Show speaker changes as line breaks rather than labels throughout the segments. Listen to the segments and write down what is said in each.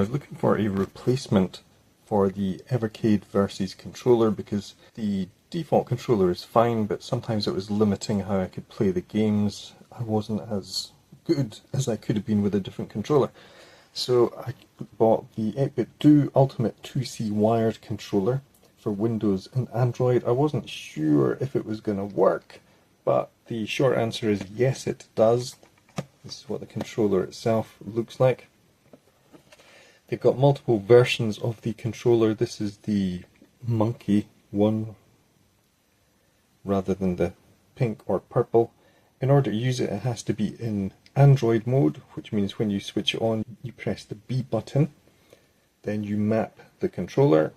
I was looking for a replacement for the Evercade Versus controller because the default controller is fine, but sometimes it was limiting how I could play the games. I wasn't as good as I could have been with a different controller. So I bought the 8BitDo Ultimate 2C wired controller for Windows and Android. I wasn't sure if it was going to work, but the short answer is yes, it does. This is what the controller itself looks like. They've got multiple versions of the controller. This is the monkey one rather than the pink or purple. In order to use it, it has to be in Android mode, which means when you switch it on, you press the B button, then you map the controller,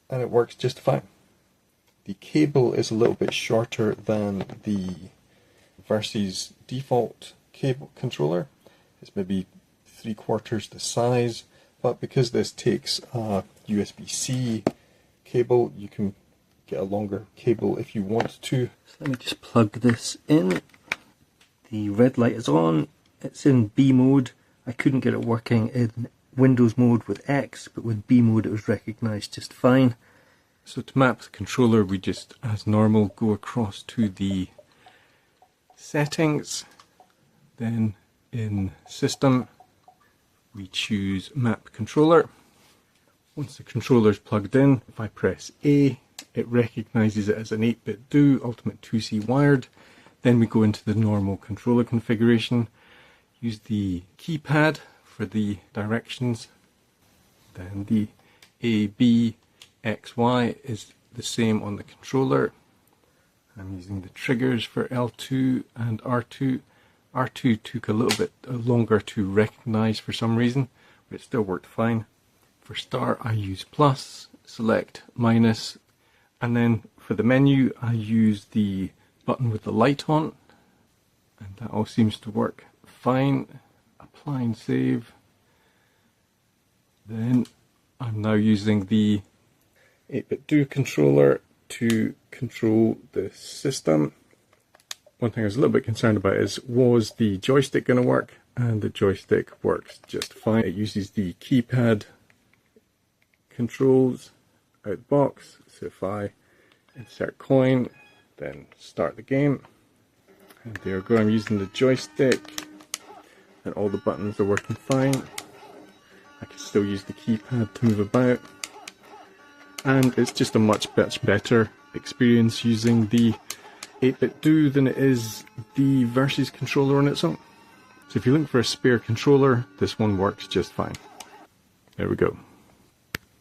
and it works just fine. The cable is a little bit shorter than the Versus default cable controller. It's maybe 3/4 the size, but because this takes a USB-C cable, you can get a longer cable if you want to.
So let me just plug this in. The red light is on. It's in B mode. I couldn't get it working in Windows mode with X, but with B mode it was recognised just fine. So to map the controller, we just, as normal, go across to the settings. Then in System, we choose Map Controller. Once the controller is plugged in, if I press A, it recognises it as an 8BitDo Ultimate 2C wired. Then we go into the normal controller configuration, use the keypad for the directions, then the A, B, X, Y is the same on the controller. I'm using the triggers for L2 and R2. R2 took a little bit longer to recognise for some reason, but it still worked fine. For start I use plus, select minus, and then for the menu I use the button with the light on, and that all seems to work fine. Apply and save. Then I'm now using the 8BitDo controller to control the system. One thing I was a little bit concerned about is, was the joystick going to work? And the joystick works just fine. It uses the keypad controls out the box. So if I insert coin, then start the game, and there we go. I'm using the joystick and all the buttons are working fine. I can still use the keypad to move about, and it's just a much better experience using the 8BitDo than it is the Versus controller on its own. So if you're looking for a spare controller, this one works just fine. There we go.